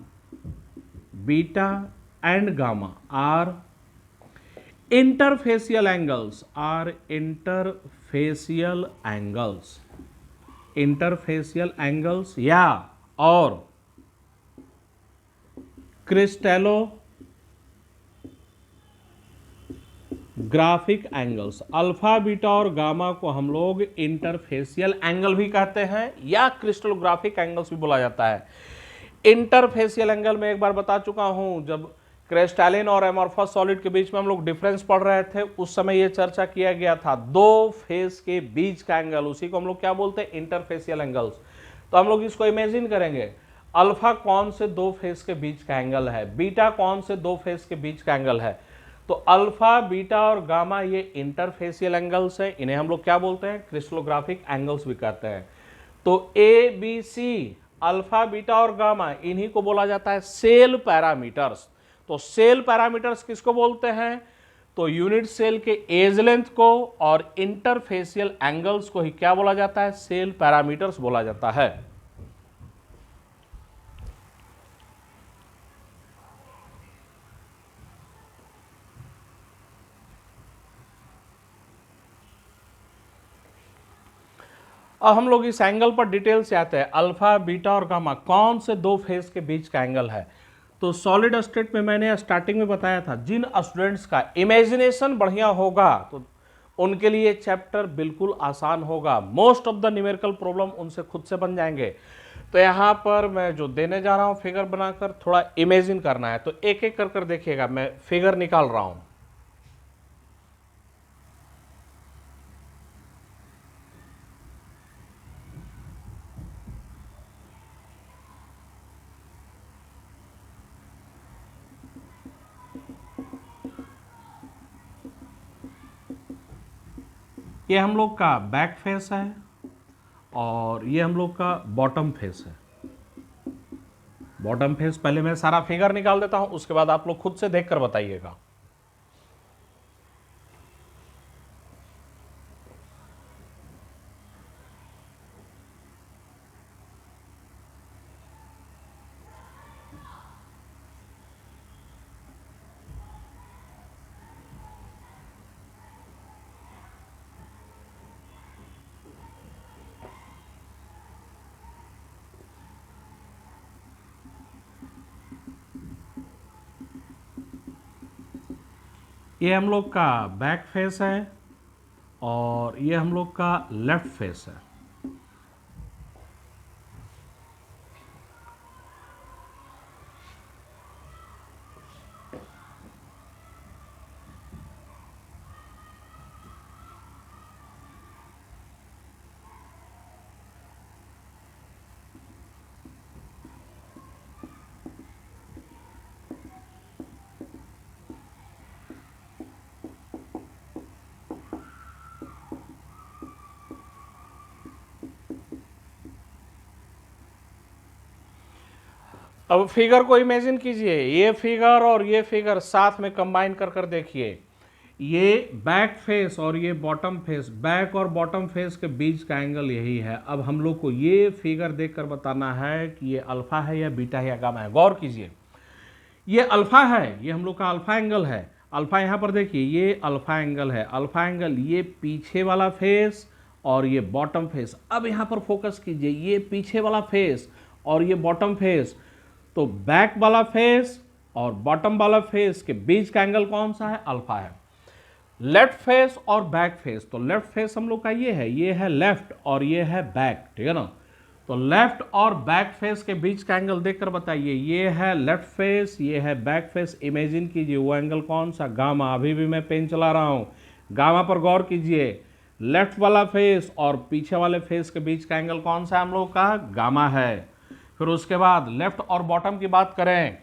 beta and gamma are interfacial angles, are interfacial angles, interfacial angles या और क्रिस्टैलोग्राफिक एंगल्स। अल्फा, बीटा और गामा को हम लोग इंटरफेसियल एंगल भी कहते हैं या क्रिस्टलोग्राफिक एंगल्स भी बोला जाता है। इंटरफेसियल एंगल में एक बार बता चुका हूं, जब क्रिस्टैलिन और एमॉर्फस सॉलिड के बीच में हम लोग डिफरेंस पढ़ रहे थे, उस समय यह चर्चा किया गया था, दो फेस के बीच का एंगल, उसी को हम लोग क्या बोलते हैं? Interfacial angles. तो हम लोग इसको इमेजिन करेंगे, अल्फा कौन से दो फेस के बीच का एंगल है, बीटा कौन से दो फेस के बीच का एंगल है? तो अल्फा, बीटा और गामा ये इंटरफेसियल एंगल्स है, इन्हें हम लोग क्या बोलते हैं? क्रिस्टलोग्राफिक एंगल्स भी कहते हैं। तो a, B, C, alpha, beta और गामा, इन्हीं को बोला जाता है सेल पैरामीटर्स। तो सेल पैरामीटर्स किसको बोलते हैं? तो यूनिट सेल के एज लेंथ को और इंटरफेसियल एंगल्स को ही क्या बोला जाता है? सेल पैरामीटर्स बोला जाता है। अब हम लोग इस एंगल पर डिटेल से आते हैं। अल्फा, बीटा और गामा कौन से दो फेस के बीच का एंगल है? तो सॉलिड स्टेट में मैंने स्टार्टिंग में बताया था, जिन स्टूडेंट्स का इमेजिनेशन बढ़िया होगा तो उनके लिए चैप्टर बिल्कुल आसान होगा। Most of the numerical problem उनसे खुद से बन जाएंगे। तो यहाँ पर मैं जो देने जा रहा हूँ फिगर बनाकर, थोड़ा इमेजिन करना है, तो एक एक कर देखिएगा, मैं फिगर निकाल रहा हूँ। ये हम लोग का बैक फेस है और ये हम लोग का बॉटम फेस है। बॉटम फेस पहले मैं सारा फिगर निकाल देता हूं, उसके बाद आप लोग खुद से देखकर बताइएगा। ये हम लोग का बैक फेस है और ये हम लोग का लेफ्ट फेस है। अब फिगर को इमेजिन कीजिए, ये फिगर और ये फिगर साथ में कंबाइन कर देखिए। ये बैक फेस और ये बॉटम फेस, बैक और बॉटम फेस के बीच का एंगल यही है। अब हम लोग को ये फिगर देखकर बताना है कि ये अल्फा है या बीटा है या गामा है। गौर कीजिए, ये अल्फा है, ये हम लोग का अल्फा एंगल है। अल्फा यहाँ पर देखिए, ये अल्फा एंगल है। अल्फा एंगल ये पीछे वाला फेस और ये बॉटम फेस। अब यहाँ पर फोकस कीजिए, ये पीछे वाला फेस और ये बॉटम फेस। तो बैक वाला फेस और बॉटम वाला फेस के बीच का एंगल कौन सा है? अल्फा है। लेफ्ट फेस और बैक फेस। तो लेफ्ट फेस हम लोग का ये है लेफ्ट और ये है बैक, ठीक है ना। तो लेफ्ट और बैक फेस के बीच का एंगल देखकर बताइए, ये है लेफ्ट फेस, ये है बैक फेस। इमेजिन कीजिए वो एंगल कौन सा, गामा। अभी भी मैं पेन चला रहा हूं, गामा पर गौर कीजिए। लेफ्ट वाला फेस और पीछे वाले फेस के बीच का एंगल कौन सा हम लोग का, गामा है। फिर उसके बाद लेफ्ट और बॉटम की बात करें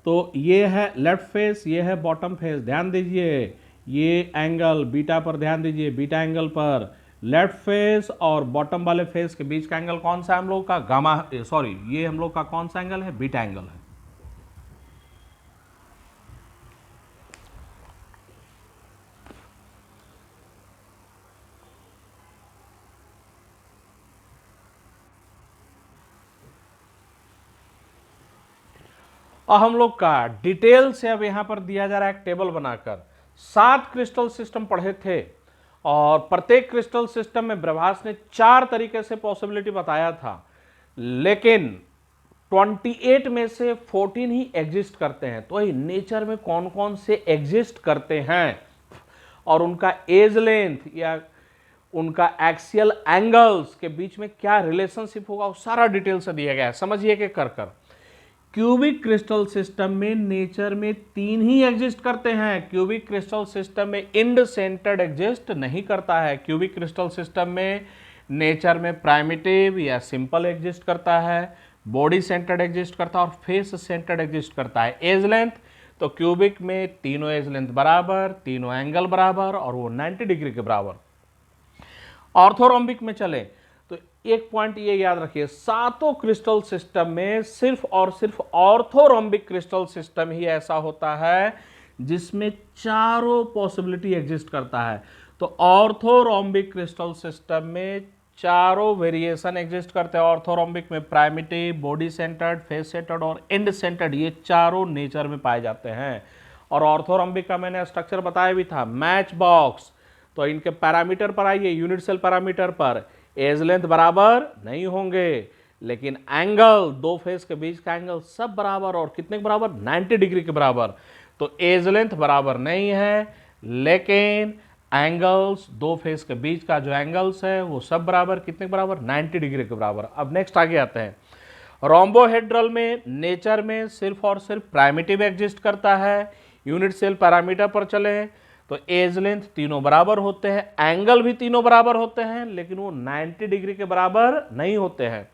तो ये है लेफ्ट फेस, ये है बॉटम फेस। ध्यान दीजिए ये एंगल बीटा पर, ध्यान दीजिए बीटा एंगल पर। लेफ्ट फेस और बॉटम वाले फेस के बीच का एंगल कौन सा है हम लोग का, गामा। सॉरी, ये हम लोग का कौन सा एंगल है, बीटा एंगल है। और हम लोग का डिटेल से अब यहां पर दिया जा रहा है एक टेबल बनाकर। 7 क्रिस्टल सिस्टम पढ़े थे और प्रत्येक क्रिस्टल सिस्टम में ब्रह्मास ने 4 तरीके से पॉसिबिलिटी बताया था, लेकिन 28 में से 14 ही एग्जिस्ट करते हैं। तो ये नेचर में कौन कौन से एग्जिस्ट करते हैं और उनका एज लेंथ या उनका एक्सियल एंगल्स के बीच में क्या रिलेशनशिप होगा, वो सारा डिटेल से दिया गया है। समझिए कि कर क्यूबिक क्रिस्टल सिस्टम में नेचर में 3 ही एग्जिस्ट करते हैं। क्यूबिक क्रिस्टल सिस्टम में इंड सेंटर्ड एग्जिस्ट नहीं करता है। क्यूबिक क्रिस्टल सिस्टम में नेचर में प्राइमिटिव या सिंपल एग्जिस्ट करता है, बॉडी सेंटर्ड एग्जिस्ट करता है और फेस सेंटर्ड एग्जिस्ट करता है। एज लेंथ, तो क्यूबिक में तीनों एज लेंथ बराबर, तीनों एंगल बराबर और वो 90 डिग्री के बराबर। ऑर्थोरोम्बिक में चले तो एक पॉइंट ये याद रखिए, सातों क्रिस्टल सिस्टम में सिर्फ और सिर्फ ऑर्थोरोम्बिक क्रिस्टल सिस्टम ही ऐसा होता है जिसमें चारों पॉसिबिलिटी एग्जिस्ट करता है। तो ऑर्थोरोम्बिक क्रिस्टल सिस्टम में चारों वेरिएशन एग्जिस्ट करते हैं। ऑर्थोरोम्बिक में primitive, body centred, face centred और एंड सेंटर्ड, ये चारों नेचर में पाए जाते हैं। और ऑर्थोरोम्बिक का मैंने स्ट्रक्चर बताया भी था, मैच बॉक्स। तो इनके पैरामीटर पर आइए, यूनिट सेल पैरामीटर पर एज लेंथ बराबर नहीं होंगे, लेकिन एंगल, दो फेस के बीच का एंगल सब बराबर और कितने के बराबर, 90 डिग्री के बराबर। तो एज लेंथ बराबर नहीं है, लेकिन एंगल्स, दो फेस के बीच का जो एंगल्स है वो सब बराबर, कितने के बराबर, 90 डिग्री के बराबर। अब नेक्स्ट आगे आते हैं। रोम्बोहेड्रल में नेचर में सिर्फ और सिर्फ प्राइमिटिव एग्जिस्ट करता है। यूनिट सेल पैरामीटर पर चले तो एज लेंथ तीनों बराबर होते हैं, एंगल भी तीनों बराबर होते हैं, लेकिन वो 90 डिग्री के बराबर नहीं होते हैं।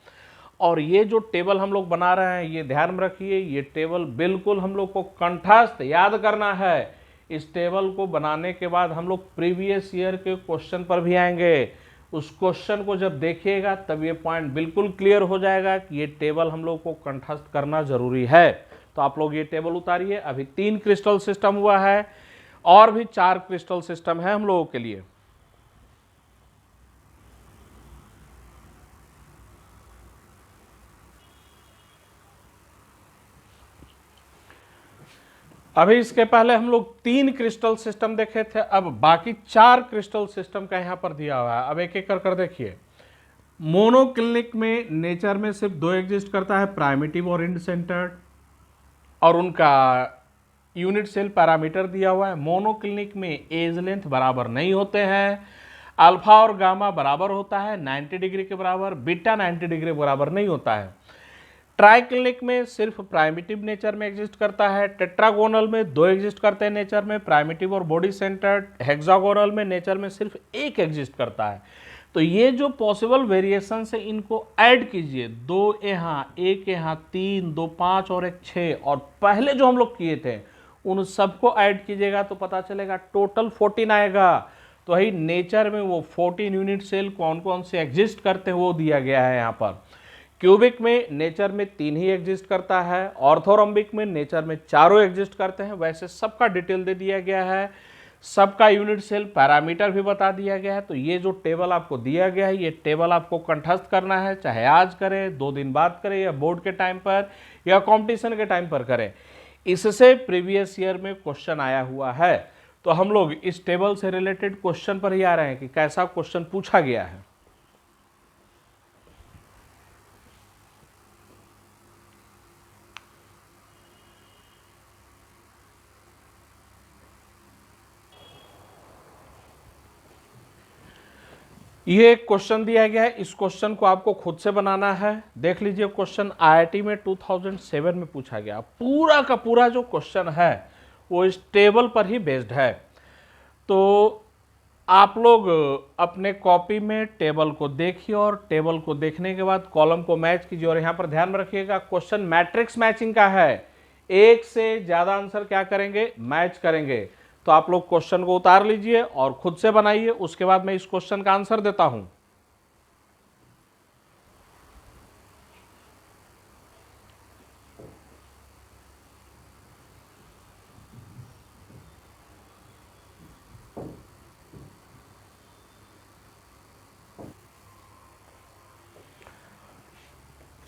और ये जो टेबल हम लोग बना रहे हैं, ये ध्यान में रखिए, ये टेबल बिल्कुल हम लोग को कंठस्थ याद करना है। इस टेबल को बनाने के बाद हम लोग प्रीवियस ईयर के क्वेश्चन पर भी आएंगे। उस क्वेश्चन को जब देखिएगा तब ये पॉइंट बिल्कुल क्लियर हो जाएगा कि ये टेबल हम लोग को कंठस्थ करना जरूरी है। तो आप लोग ये टेबल उतारिए। अभी 3 क्रिस्टल सिस्टम हुआ है और भी 4 क्रिस्टल सिस्टम है हम लोगों के लिए। अभी इसके पहले हम लोग 3 क्रिस्टल सिस्टम देखे थे, अब बाकी 4 क्रिस्टल सिस्टम का यहां पर दिया हुआ है। अब एक एक कर देखिए। मोनोक्लिनिक में नेचर में सिर्फ 2 एग्जिस्ट करता है, प्राइमिटिव और इंड सेंटर्ड, और उनका यूनिट सेल पैरामीटर दिया हुआ है। मोनोक्लिनिक में एज लेंथ बराबर नहीं होते हैं, अल्फा और गामा बराबर होता है 90 डिग्री के बराबर, बीटा 90 डिग्री बराबर नहीं होता है। ट्राइक्लिनिक में सिर्फ प्राइमिटिव नेचर में एग्जिस्ट करता है। टेट्रागोनल में 2 एग्जिस्ट करते हैं नेचर में, प्राइमिटिव और बॉडी सेंटर्ड। हेक्सागोनल में नेचर में सिर्फ 1 एग्जिस्ट करता है। तो ये जो पॉसिबल वेरिएशन है इनको ऐड कीजिए, 2 यहाँ, 1 यहाँ, 3, 2 5 और 1 6, और पहले जो हम लोग किए थे उन सबको ऐड कीजिएगा तो पता चलेगा टोटल 14 आएगा। तो वही नेचर में वो 14 यूनिट सेल कौन कौन से एग्जिस्ट करते हैं वो दिया गया है यहाँ पर। क्यूबिक में नेचर में 3 ही एग्जिस्ट करता है, ऑर्थोरोम्बिक में नेचर में चारों एग्जिस्ट करते हैं। वैसे सबका डिटेल दे दिया गया है, सबका यूनिट सेल पैरामीटर भी बता दिया गया है। तो ये जो टेबल आपको दिया गया है, ये टेबल आपको कंठस्थ करना है, चाहे आज करें, 2 दिन बाद करें, या बोर्ड के टाइम पर या कॉम्पिटिशन के टाइम पर करें। इससे प्रीवियस ईयर में क्वेश्चन आया हुआ है। तो हम लोग इस टेबल से रिलेटेड क्वेश्चन पर ही आ रहे हैं कि कैसा क्वेश्चन पूछा गया है। ये एक क्वेश्चन दिया गया है, इस क्वेश्चन को आपको खुद से बनाना है। देख लीजिए क्वेश्चन आईआईटी में 2007 में पूछा गया। पूरा का पूरा जो क्वेश्चन है वो इस टेबल पर ही बेस्ड है। तो आप लोग अपने कॉपी में टेबल को देखिए और टेबल को देखने के बाद कॉलम को मैच कीजिए। और यहाँ पर ध्यान में रखिएगा क्वेश्चन मैट्रिक्स मैचिंग का है, एक से ज़्यादा आंसर क्या करेंगे, मैच करेंगे। तो आप लोग क्वेश्चन को उतार लीजिए और खुद से बनाइए, उसके बाद मैं इस क्वेश्चन का आंसर देता हूं।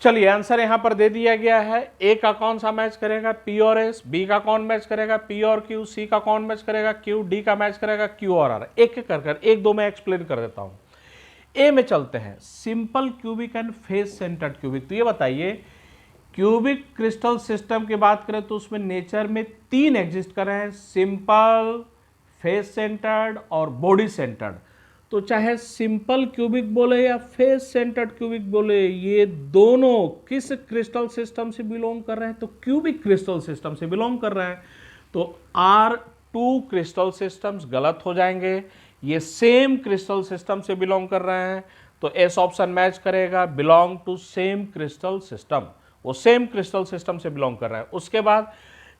चलिए आंसर यहां पर दे दिया गया है। ए का कौन सा मैच करेगा, पी और एस। बी का कौन मैच करेगा, पी और क्यू। सी का कौन मैच करेगा, क्यू। डी का मैच करेगा, क्यू और आर। एक एक कर एक दो मैं एक्सप्लेन कर देता हूं। ए में चलते हैं, simple cubic and face centred cubic. तो ये बताइए क्यूबिक क्रिस्टल सिस्टम की बात करें तो उसमें नेचर में तीन एग्जिस्ट कर रहे हैं, सिंपल, फेस सेंटर्ड और बॉडी सेंटर्ड। तो चाहे सिंपल क्यूबिक बोले या फेस सेंटर्ड क्यूबिक बोले, ये दोनों किस क्रिस्टल सिस्टम से बिलोंग कर रहे हैं, तो क्यूबिक क्रिस्टल सिस्टम से बिलोंग कर रहे हैं। तो R2 क्रिस्टल सिस्टम्स गलत हो जाएंगे, ये सेम क्रिस्टल सिस्टम से बिलोंग कर रहे हैं। तो एस ऑप्शन मैच करेगा, belong to same crystal system, वो सेम क्रिस्टल सिस्टम से बिलोंग कर रहा है। उसके बाद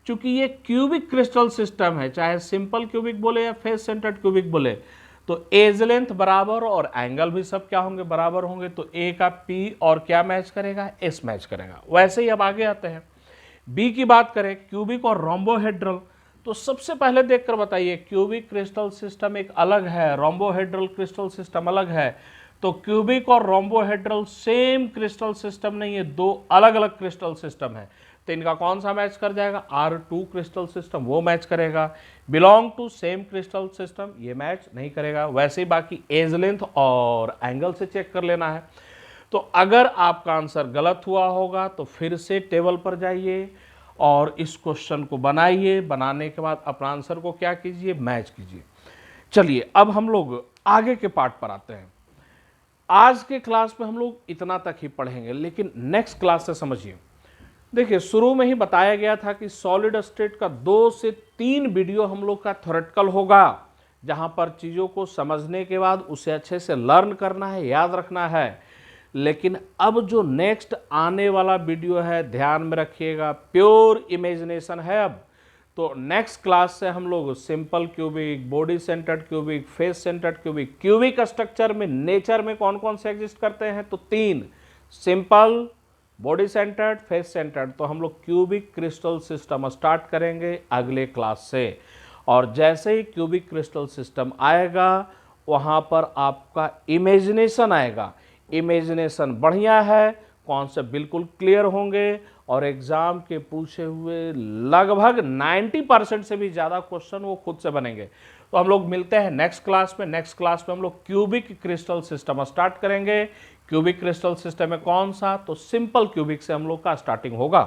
चूंकि ये क्यूबिक क्रिस्टल सिस्टम है, चाहे सिंपल क्यूबिक बोले या फेस सेंटर्ड क्यूबिक बोले, तो एज लेंथ बराबर और एंगल भी सब क्या होंगे, बराबर होंगे। तो ए का पी और क्या मैच करेगा, एस मैच करेगा। वैसे ही अब आगे आते हैं, बी की बात करें, क्यूबिक और रोम्बोहेड्रल। तो सबसे पहले देखकर बताइए, क्यूबिक क्रिस्टल सिस्टम एक अलग है, रोम्बोहेड्रल क्रिस्टल सिस्टम अलग है। तो क्यूबिक और रोम्बोहेड्रल सेम क्रिस्टल सिस्टम नहीं है, दो अलग अलग क्रिस्टल सिस्टम है। तो इनका कौन सा मैच कर जाएगा, R2 क्रिस्टल सिस्टम, वो मैच करेगा। Belong to same crystal system, ये मैच नहीं करेगा। वैसे ही बाकी एज लेंथ और एंगल से चेक कर लेना है। तो अगर आपका आंसर गलत हुआ होगा तो फिर से टेबल पर जाइए और इस क्वेश्चन को बनाइए। बनाने के बाद अपना आंसर को क्या कीजिए, मैच कीजिए। चलिए अब हम लोग आगे के पार्ट पर आते हैं। आज के क्लास में हम लोग इतना तक ही पढ़ेंगे, लेकिन नेक्स्ट क्लास से समझिए। देखिए शुरू में ही बताया गया था कि सॉलिड स्टेट का 2 से 3 वीडियो हम लोग का थ्योरेटिकल होगा, जहां पर चीज़ों को समझने के बाद उसे अच्छे से लर्न करना है, याद रखना है। लेकिन अब जो नेक्स्ट आने वाला वीडियो है, ध्यान में रखिएगा, प्योर इमेजिनेशन है। अब तो नेक्स्ट क्लास से हम लोग simple cubic, body centred cubic, face centred cubic, cubic structure में नेचर में कौन कौन से एग्जिस्ट करते हैं, तो 3, simple, body centred, face centred. तो हम लोग क्यूबिक क्रिस्टल सिस्टम स्टार्ट करेंगे अगले क्लास से। और जैसे ही क्यूबिक क्रिस्टल सिस्टम आएगा वहाँ पर आपका इमेजिनेशन आएगा। इमेजिनेशन बढ़िया है, कॉन्सेप्ट बिल्कुल क्लियर होंगे और एग्जाम के पूछे हुए लगभग 90% से भी ज़्यादा क्वेश्चन वो खुद से बनेंगे। तो हम लोग मिलते हैं नेक्स्ट क्लास में। नेक्स्ट क्लास में हम लोग क्यूबिक क्रिस्टल सिस्टम स्टार्ट करेंगे। क्यूबिक क्रिस्टल सिस्टम में कौन सा, तो सिंपल क्यूबिक से हम लोग का स्टार्टिंग होगा।